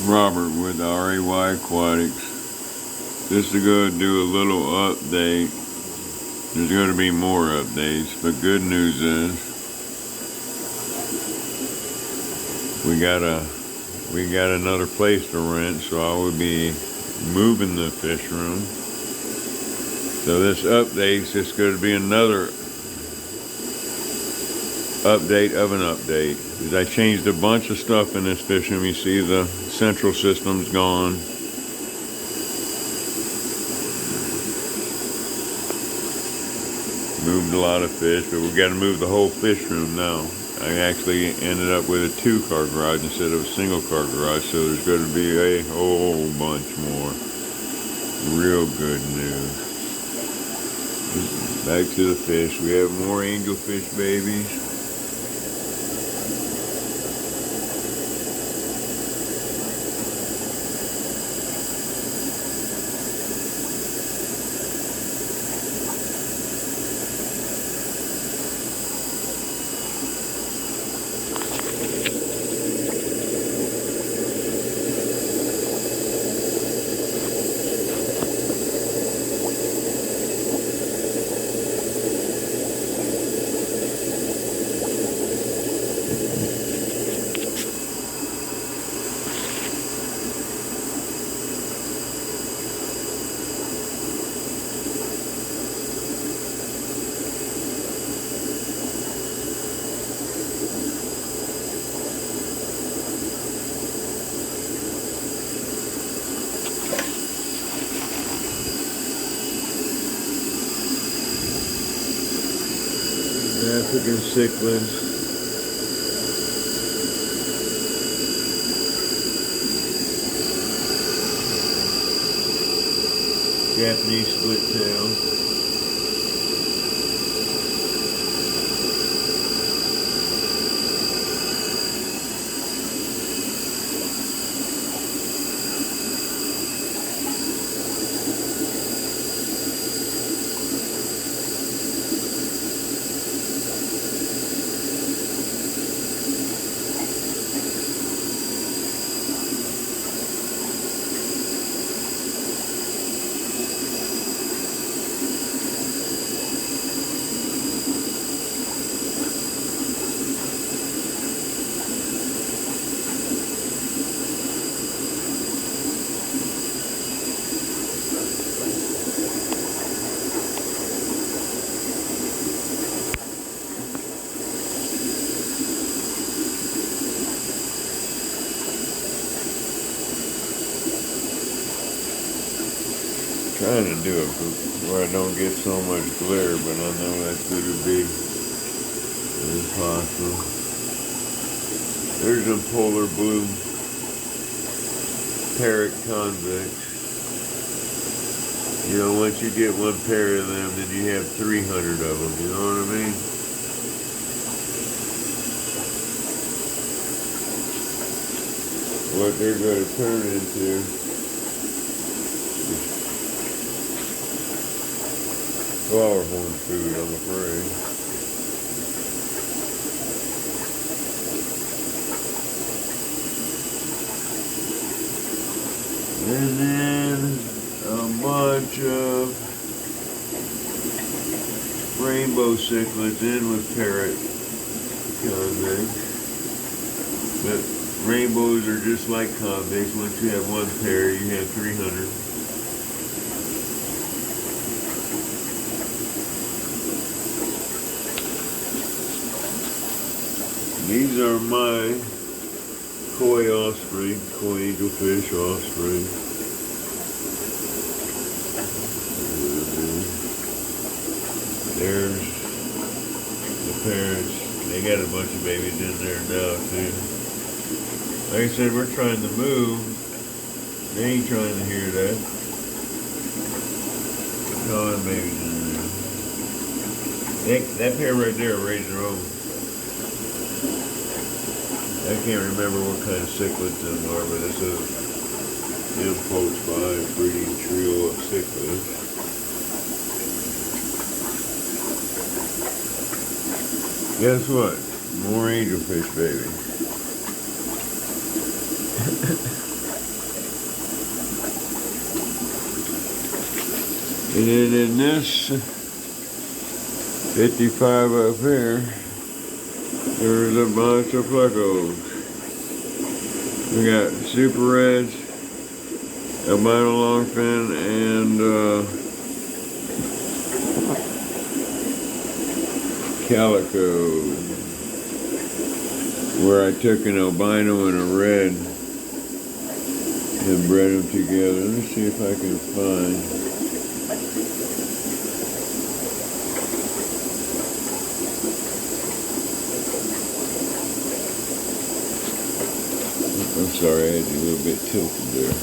Robert with RAY Aquatics. Just to go do a little update. There's going to be more updates, but good news is we got another place to rent, so I will be moving the fish room. So this update's just going to be another update of an update. I changed a bunch of stuff in this fish room. You see the central system's gone. Moved a lot of fish, but we got to move the whole fish room now. I actually ended up with a 2-car garage instead of a single-car garage, so there's going to be a whole bunch more. Real good news. Back to the fish. We have more angelfish babies. African cichlids. Japanese split tail. Trying to do it where I don't get so much glare, but I know that's going to be impossible. There's a polar blue parrot convex. You know, once you get one pair of them, then you have 300 of them, you know what I mean? What they're going to turn into flower horn food, I'm afraid. And then a bunch of rainbow cichlids in with parrot convex. But rainbows are just like convex. Once you have one pair, you have 300. These are my koi offspring, koi angelfish offspring. There's the parents. They got a bunch of babies in there now too. Like I said, we're trying to move. They ain't trying to hear that. No babies in there. That pair right there raised their own. I can't remember what kind of cichlids them are, but it's a Impulse 5 breeding trio of cichlids. Guess what? More angelfish, baby. And then in this 55 up here, there's a bunch of plecos. We got super reds, albino longfin, and calico. Where I took an albino and a red and bred them together. Let me see if I can find. I'm sorry, I had you a little bit tilted there.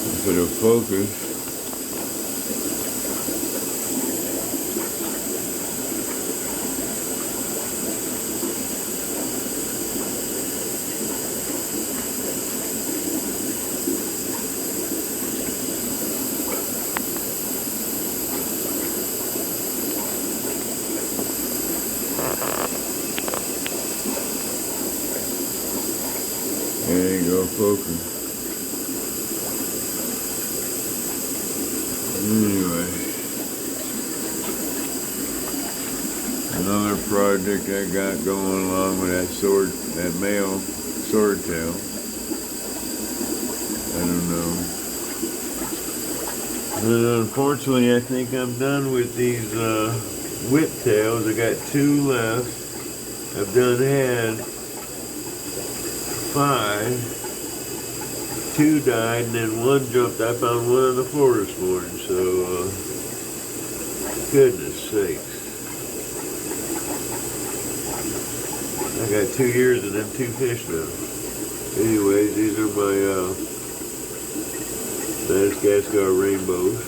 If it'll focus. There you go, focus. Anyway, another project I got going along with that male swordtail. I don't know. And unfortunately, I think I'm done with these whiptails. I got 2 left. I've done had 5, 2 died, and then 1 jumped. I found 1 on the floor this morning, so, goodness sakes. I got 2 years of them 2 fish now. Anyways, these are my, Madagascar rainbows.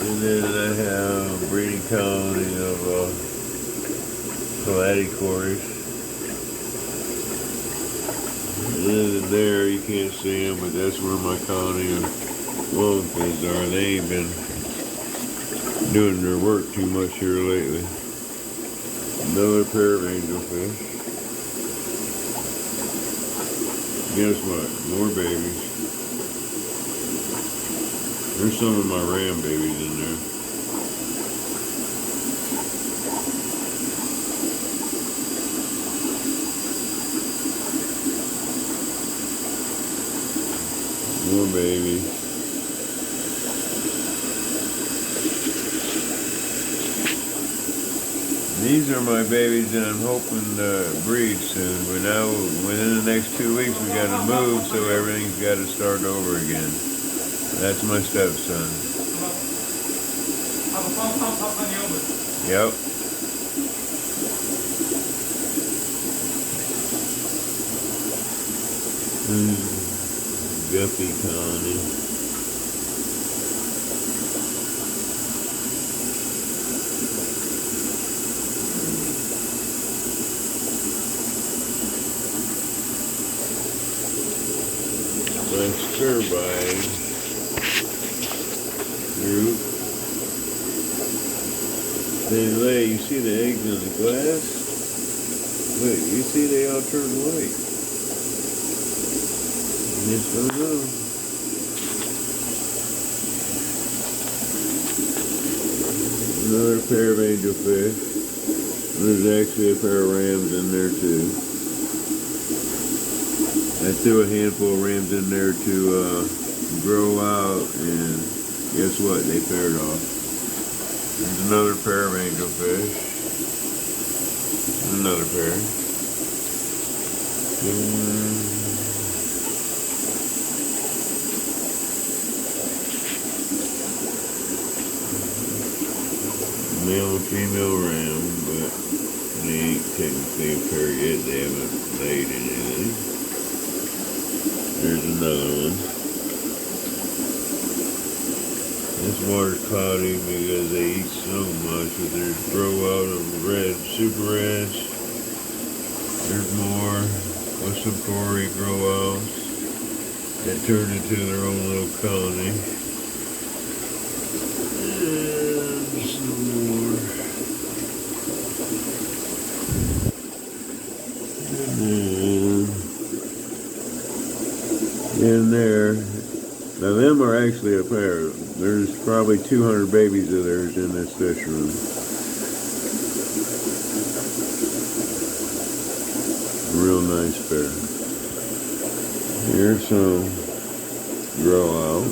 And then I have a breeding colony of, Platycoris. And there, you can't see them, but that's where my colony of longfins are. They ain't been doing their work too much here lately. Another pair of angelfish. Guess what? More babies. There's some of my ram babies in there. More babies. These are my babies that I'm hoping to breed soon, but now within the next 2 weeks we got to move, so everything's got to start over again. That's my stepson. Yep. Guppy colony. My turbine group. They lay, you see the eggs in the glass? Wait, you see they all turn white. Yes, I know. Another pair of angelfish. There's actually a pair of rams in there too. I threw a handful of rams in there to grow out, and guess what? They paired off. There's another pair of angelfish. Another pair. Male and female ram, but they ain't technically a pair yet. They haven't laid anything. There's another one. This water's cloudy because they eat so much, but there's grow out of red, super reds. There's more Western grow outs that turn into their own little colony. And in there. Now them are actually a pair. There's probably 200 babies of theirs in this fish room. Real nice pair. Here's some grow out.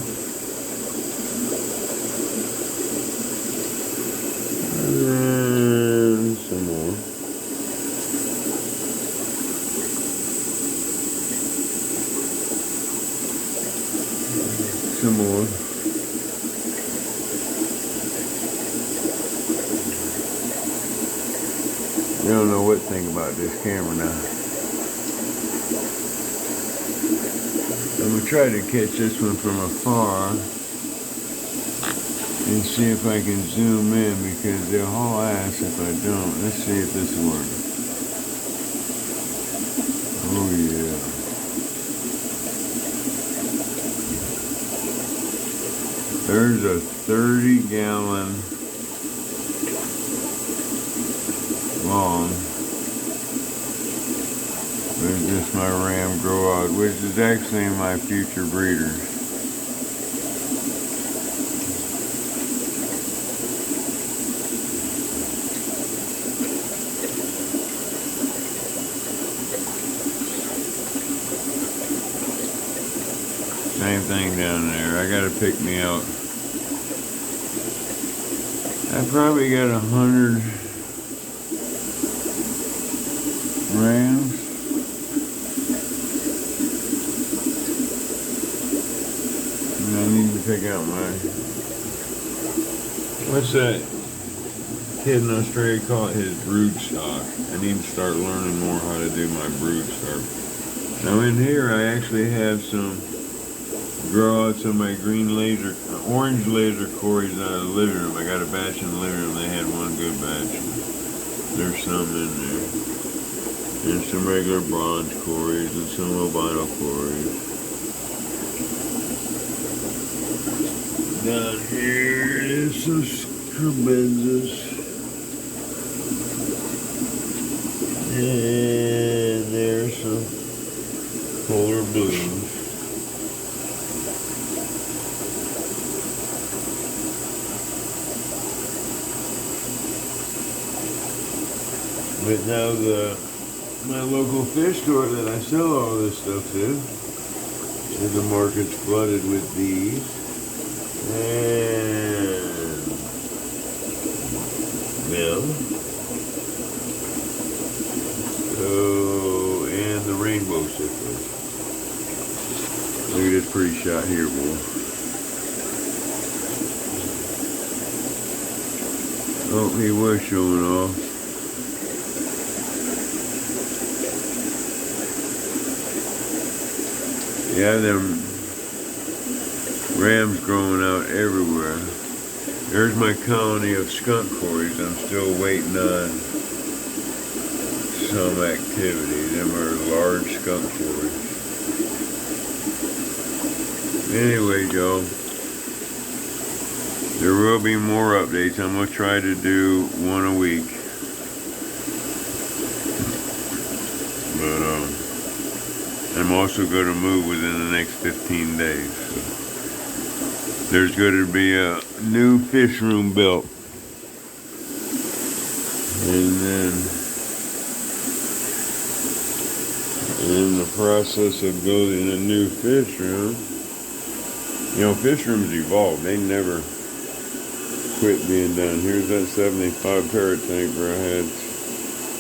And some more. Some more. I don't know what to think about this camera now. I'm gonna try to catch this one from afar and see if I can zoom in, because they'll haul ass if I don't. Let's see if this works. Oh yeah. There's a 30-gallon long. There's just my ram grow out, which is actually my future breeders. Same thing down there. I gotta pick me out. I probably got 100 rams. And I need to pick out my, what's that kid in Australia call it? His brood stock. I need to start learning more how to do my brood stock. Now in here I actually have some grow outs of my orange laser cories out of the living room. I got a batch in the living room. They had one good batch. There's some in there. And some regular bronze cories and some albino cories. Down here is some scrubenzas. And there's some polar blues. But now my local fish store that I sell all this stuff to, and the market's flooded with these. And them. Oh, and the rainbow cichlids. Look at this pretty shot here, boy. Oh, he was showing off. Yeah, them rams growing out everywhere. There's my colony of skunk cories. I'm still waiting on some activity. Them are large skunk cories. Anyway, Joe, there will be more updates. I'm going to try to do one a week. But, I'm also going to move within the next 15 days. So there's going to be a new fish room built. And then in the process of building a new fish room, you know, fish rooms evolve. They never quit being done. Here's that 75 parrot tank where I had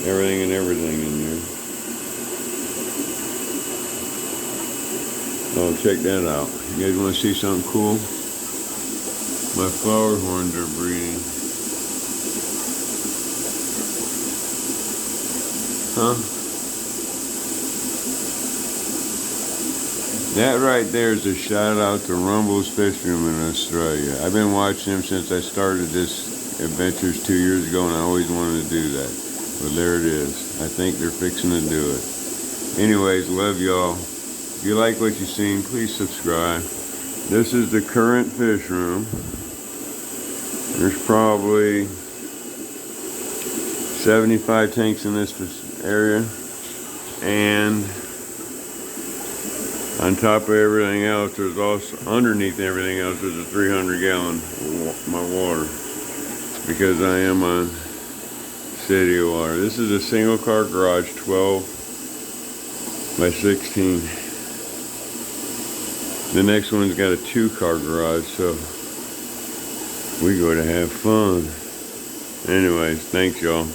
everything and everything in there. Oh, check that out. You guys want to see something cool? My flower horns are breeding. Huh? That right there is a shout out to Rumble's Fish Room in Australia. I've been watching them since I started this adventures 2 years ago, and I always wanted to do that. But there it is. I think they're fixing to do it. Anyways, love y'all. If you like what you've seen, please subscribe. This is the current fish room. There's probably 75 tanks in this area. And On top of everything else, there's also, underneath everything else, there's a 300-gallon my water, because I am on city water. This is a single car garage, 12 by 16. The next one's got a 2-car garage, so we go to have fun. Anyways, thanks y'all.